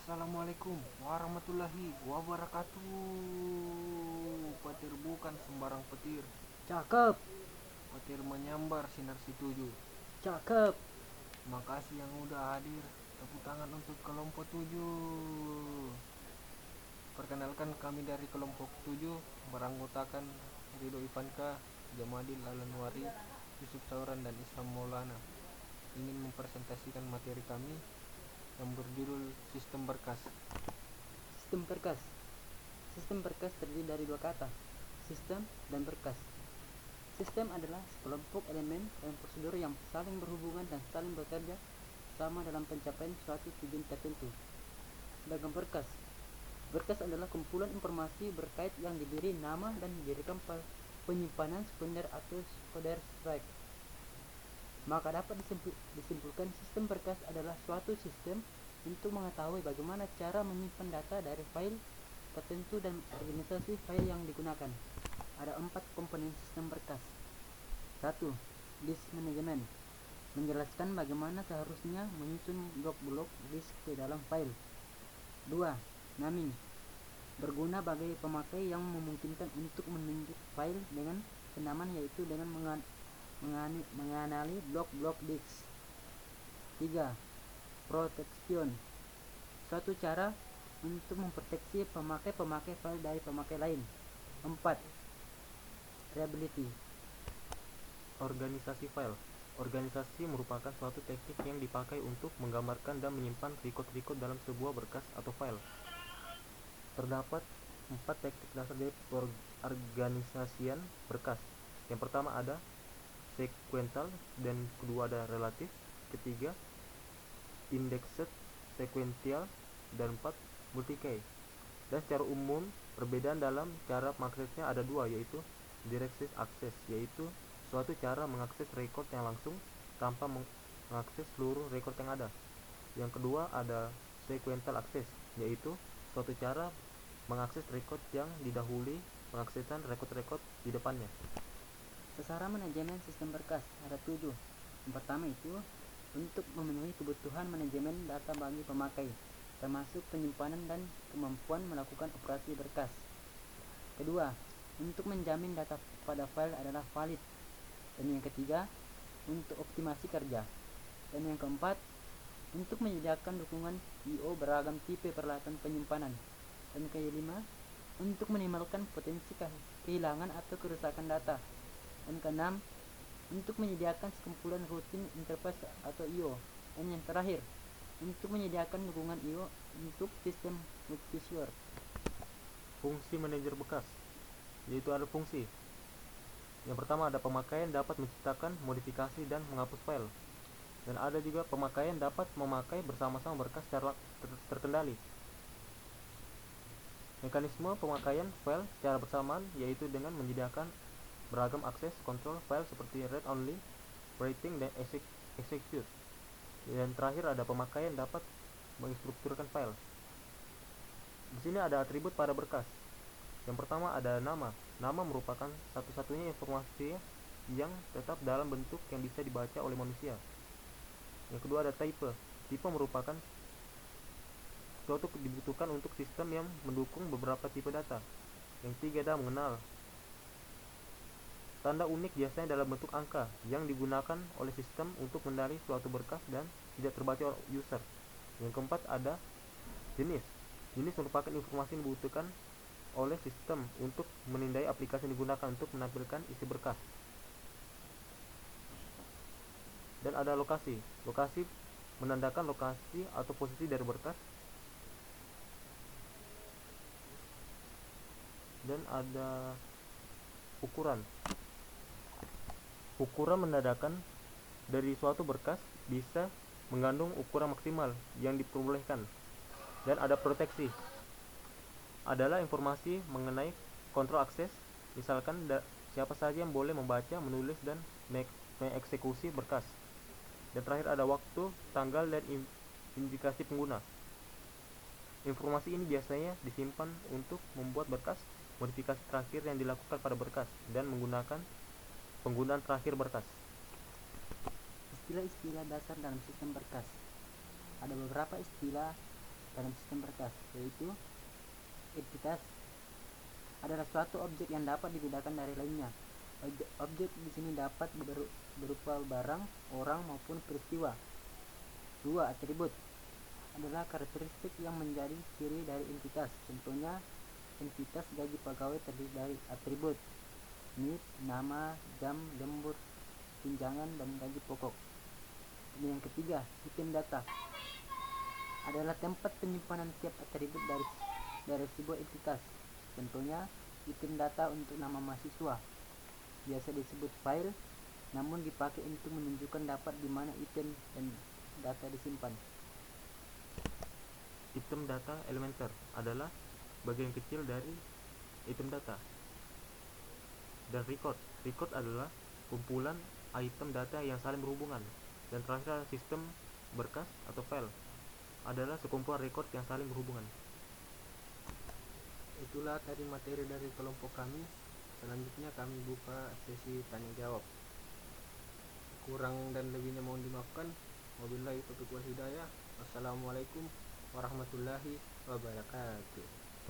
Assalamualaikum warahmatullahi wabarakatuh. Petir bukan sembarang petir. Cakep, Petir menyambar sinar situju. cakep. Makasih yang udah hadir. Tepuk tangan untuk kelompok 7. Perkenalkan, kami dari kelompok 7 beranggotakan Ridho Ivanka, Jamadil Alanwari, Yusuf Sauran, dan Islam Maulana. Ingin mempresentasikan materi kami yang berjudul Sistem Berkas. Sistem berkas. Sistem berkas terdiri dari dua kata, sistem dan berkas. Sistem adalah sekelompok elemen dan prosedur yang saling berhubungan dan saling bekerja sama dalam pencapaian suatu tujuan tertentu. Sedangkan berkas. Berkas adalah kumpulan informasi berkait yang diberi nama dan direkam penyimpanan sekunder atau sekunder strike. Maka dapat disimpulkan sistem berkas adalah suatu sistem untuk mengetahui bagaimana cara menyimpan data dari file tertentu dan organisasi file yang digunakan. Ada 4 komponen sistem berkas. 1. Disk manajemen, menjelaskan bagaimana seharusnya menyusun blok-blok disk ke dalam file. 2. Naming, berguna bagi pemakai yang memungkinkan untuk menunjuk file dengan penamaan, yaitu dengan mengenali blok-blok disk. 3. Protection, suatu cara untuk memproteksi pemakai file dari pemakai lain. 4. Reliability. Organisasi file. Organisasi merupakan suatu teknik yang dipakai untuk menggambarkan dan menyimpan record-record dalam sebuah berkas atau file. Terdapat 4 teknik dasar dari pengorganisasian berkas. Yang pertama ada sequential, dan kedua ada relatif, ketiga indexed sequential, dan 4 multi-key. Dan secara umum perbedaan dalam cara mengaksesnya ada dua, yaitu direct access, yaitu suatu cara mengakses record yang langsung tanpa mengakses seluruh record yang ada. Yang kedua ada sequential access, yaitu suatu cara mengakses record yang didahului pengaksesan record-record di depannya. Sasaran manajemen sistem berkas ada 7. Yang pertama itu untuk memenuhi kebutuhan manajemen data bagi pemakai, termasuk penyimpanan dan kemampuan melakukan operasi berkas. Kedua, untuk menjamin data pada file adalah valid. Dan yang ketiga, untuk optimasi kerja. Dan yang keempat, untuk menyediakan dukungan I/O beragam tipe peralatan penyimpanan. Dan kelima, untuk minimalkan potensi kehilangan atau kerusakan data. Dan keenam, untuk menyediakan sekumpulan rutin interface atau I/O. Dan yang terakhir, untuk menyediakan dukungan I/O untuk sistem multi-user. Fungsi manajer bekas, yaitu ada fungsi. Yang pertama ada pemakaian dapat menciptakan, modifikasi, dan menghapus file. Dan ada juga pemakaian dapat memakai bersama-sama berkas secara terkendali. Mekanisme pemakaian file secara bersamaan yaitu dengan menyediakan beragam akses kontrol file seperti read only, writing, dan execute. Dan terakhir ada pemakaian dapat menginstrukturkan file. Di sini ada atribut pada berkas. Yang pertama ada nama. Nama merupakan satu-satunya informasi yang tetap dalam bentuk yang bisa dibaca oleh manusia. Yang kedua ada type. Tipe merupakan suatu dibutuhkan untuk sistem yang mendukung beberapa tipe data. Yang tiga ada mengenal. Tanda unik biasanya dalam bentuk angka yang digunakan oleh sistem untuk mengenali suatu berkas dan tidak terbaca oleh user. Yang keempat ada jenis. Jenis merupakan informasi yang dibutuhkan oleh sistem untuk menindai aplikasi yang digunakan untuk menampilkan isi berkas. Dan ada lokasi. Lokasi menandakan lokasi atau posisi dari berkas. Dan ada ukuran. Ukuran menandakan dari suatu berkas bisa mengandung ukuran maksimal yang diperbolehkan. Dan ada proteksi, adalah informasi mengenai kontrol akses, misalkan siapa saja yang boleh membaca, menulis, dan mengeksekusi berkas. Dan terakhir ada waktu, tanggal, dan indikasi pengguna. Informasi ini biasanya disimpan untuk membuat berkas, modifikasi terakhir yang dilakukan pada berkas, dan menggunakan penggunaan terakhir berkas. Istilah-istilah dasar dalam sistem berkas. Ada beberapa istilah dalam sistem berkas, yaitu entitas adalah suatu objek yang dapat dibedakan dari lainnya. Objek di sini dapat berupa barang, orang, maupun peristiwa. 2. Atribut adalah karakteristik yang menjadi ciri dari entitas. Contohnya, entitas gaji pegawai terdiri dari atribut NIP, nama, jam, lembur, tunjangan, dan gaji pokok. Dan yang ketiga, item data adalah tempat penyimpanan tiap atribut dari sebuah entitas. Contohnya, item data untuk nama mahasiswa biasa disebut file, namun dipakai untuk menunjukkan dapat di mana item dan data disimpan. Item data elementer adalah bagian kecil dari item data. Dan record adalah kumpulan item data yang saling berhubungan. Dan terakhir, sistem berkas atau file adalah sekumpulan record yang saling berhubungan. Itulah tadi materi dari kelompok kami. Selanjutnya kami buka sesi tanya jawab. Kurang dan lebihnya mohon dimaafkan. Wabillahi taufiq wal hidayah. Wassalamualaikum warahmatullahi wabarakatuh.